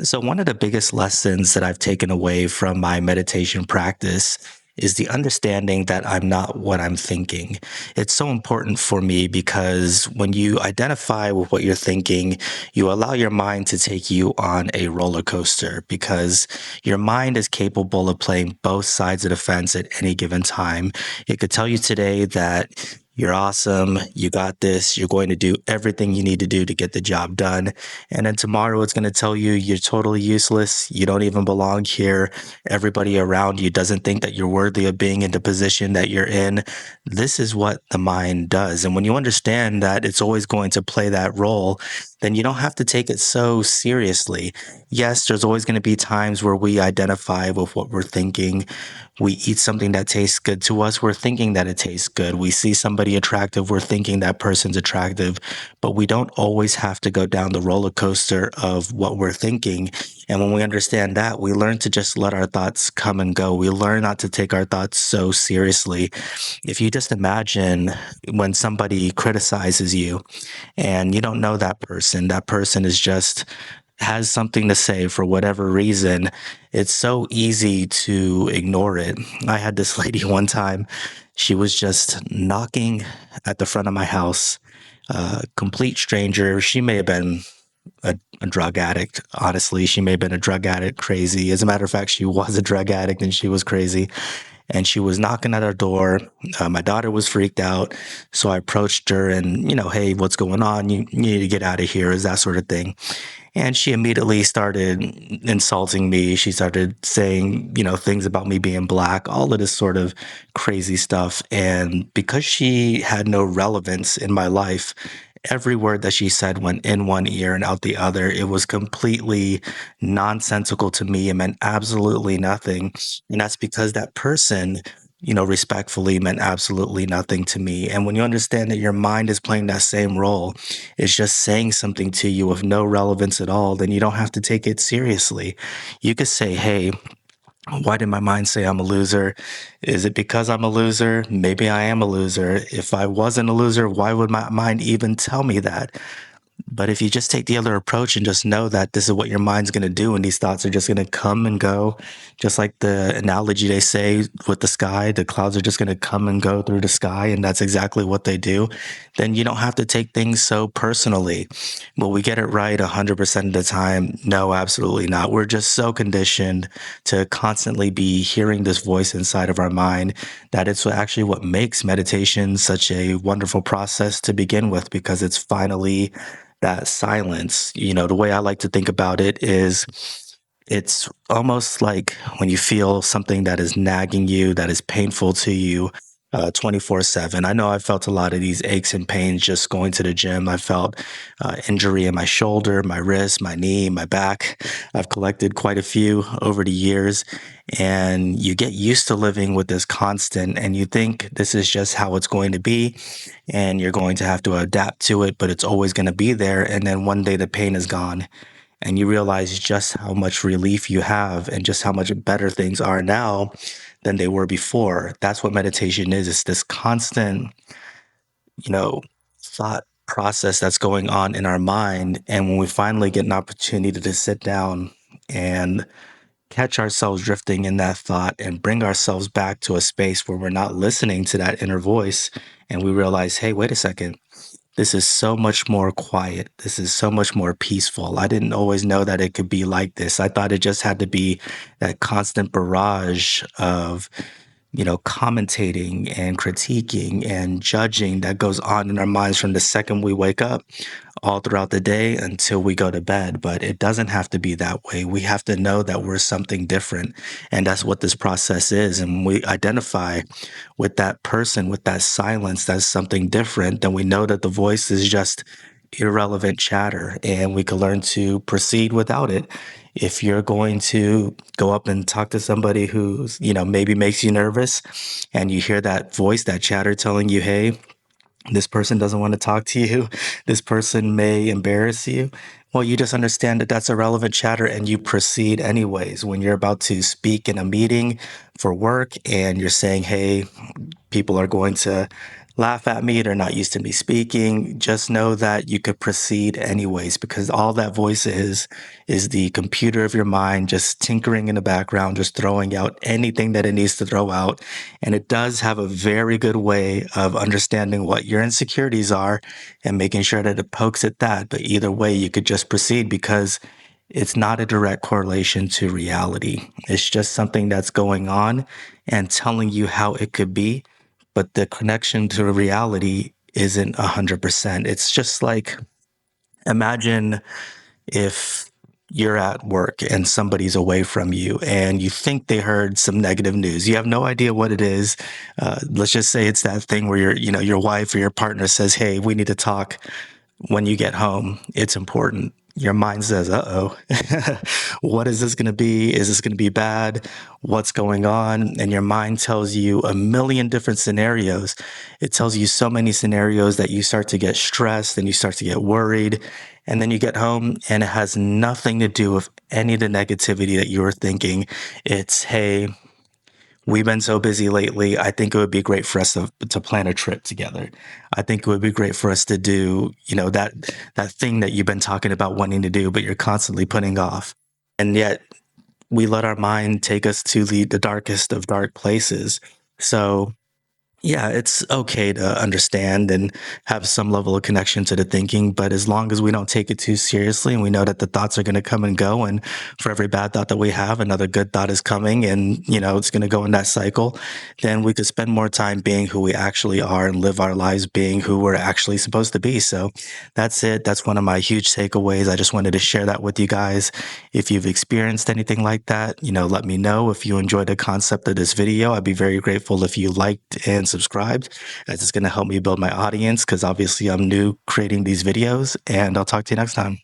So, one of the biggest lessons that I've taken away from my meditation practice is the understanding that I'm not what I'm thinking. It's so important for me because when you identify with what you're thinking, you allow your mind to take you on a roller coaster because your mind is capable of playing both sides of the fence at any given time. It could tell you today that you're awesome, you got this, you're going to do everything you need to do to get the job done. And then tomorrow it's going to tell you you're totally useless. You don't even belong here. Everybody around you doesn't think that you're worthy of being in the position that you're in. This is what the mind does. And when you understand that it's always going to play that role, then you don't have to take it so seriously. Yes, there's always going to be times where we identify with what we're thinking. We eat something that tastes good to us, we're thinking that it tastes good. We see somebody attractive, we're thinking that person's attractive, but we don't always have to go down the roller coaster of what we're thinking. And when we understand that, we learn to just let our thoughts come and go. We learn not to take our thoughts so seriously. If you just imagine when somebody criticizes you and you don't know that person is just has something to say for whatever reason, it's so easy to ignore it. I had this lady one time, she was just knocking at the front of my house, complete stranger. She may have been a drug addict, honestly. She may have been a drug addict, crazy. As a matter of fact, she was a drug addict and she was crazy. And she was knocking at our door. My daughter was freaked out. So I approached her and, hey, what's going on? You need to get out of here, is that sort of thing. And she immediately started insulting me. She started saying, things about me being black, all of this sort of crazy stuff. And because she had no relevance in my life, every word that she said went in one ear and out the other. It was completely nonsensical to me. It meant absolutely nothing. And that's because that person, respectfully meant absolutely nothing to me. And when you understand that your mind is playing that same role, it's just saying something to you of no relevance at all, then you don't have to take it seriously. You could say, hey, why did my mind say I'm a loser? Is it because I'm a loser? Maybe I am a loser. If I wasn't a loser, why would my mind even tell me that? But if you just take the other approach and just know that this is what your mind's going to do, and these thoughts are just going to come and go, just like the analogy they say with the sky, the clouds are just going to come and go through the sky, and that's exactly what they do, then you don't have to take things so personally. Will we get it right 100% of the time? No, absolutely not. We're just so conditioned to constantly be hearing this voice inside of our mind that it's actually what makes meditation such a wonderful process to begin with, because it's finally that silence. The way I like to think about it is it's almost like when you feel something that is nagging you, that is painful to you 24/7. I know I felt a lot of these aches and pains just going to the gym. I felt injury in my shoulder, my wrist, my knee, my back. I've collected quite a few over the years. And you get used to living with this constant, and you think this is just how it's going to be and you're going to have to adapt to it, but it's always going to be there. And then one day the pain is gone, and you realize just how much relief you have and just how much better things are now than they were before. That's what meditation is. It's this constant, you know, thought process that's going on in our mind. And when we finally get an opportunity to sit down and catch ourselves drifting in that thought and bring ourselves back to a space where we're not listening to that inner voice, and we realize, hey, wait a second, this is so much more quiet. This is so much more peaceful. I didn't always know that it could be like this. I thought it just had to be that constant barrage of, commentating and critiquing and judging that goes on in our minds from the second we wake up all throughout the day until we go to bed. But it doesn't have to be that way. We have to know that we're something different. And that's what this process is. And when we identify with that person, with that silence, that's something different, then we know that the voice is just irrelevant chatter and we can learn to proceed without it. If you're going to go up and talk to somebody who's, maybe makes you nervous, and you hear that voice, that chatter telling you, hey, this person doesn't want to talk to you, this person may embarrass you. Well, you just understand that that's irrelevant chatter and you proceed anyways. When you're about to speak in a meeting for work and you're saying, hey, people are going to laugh at me, they're not used to me speaking. Just know that you could proceed anyways, because all that voice is the computer of your mind just tinkering in the background, just throwing out anything that it needs to throw out. And it does have a very good way of understanding what your insecurities are and making sure that it pokes at that. But either way, you could just proceed because it's not a direct correlation to reality. It's just something that's going on and telling you how it could be, but the connection to reality isn't 100%. It's just like, imagine if you're at work and somebody's away from you and you think they heard some negative news. You have no idea what it is. Let's just say it's that thing where your wife or your partner says, "Hey, we need to talk." When you get home, it's important. Your mind says, "Uh-oh, what is this going to be? Is this going to be bad? What's going on?" And your mind tells you a million different scenarios. It tells you so many scenarios that you start to get stressed and you start to get worried. And then you get home and it has nothing to do with any of the negativity that you were thinking. It's, "Hey, we've been so busy lately. I think it would be great for us to plan a trip together. I think it would be great for us to do, that thing that you've been talking about wanting to do, but you're constantly putting off." And yet we let our mind take us to the darkest of dark places. So yeah, it's okay to understand and have some level of connection to the thinking, but as long as we don't take it too seriously and we know that the thoughts are going to come and go, and for every bad thought that we have, another good thought is coming, and it's going to go in that cycle, then we could spend more time being who we actually are and live our lives being who we're actually supposed to be. So that's it. That's one of my huge takeaways. I just wanted to share that with you guys. If you've experienced anything like that, let me know. If you enjoyed the concept of this video, I'd be very grateful if you liked and subscribed, as it's going to help me build my audience because obviously I'm new creating these videos. And I'll talk to you next time.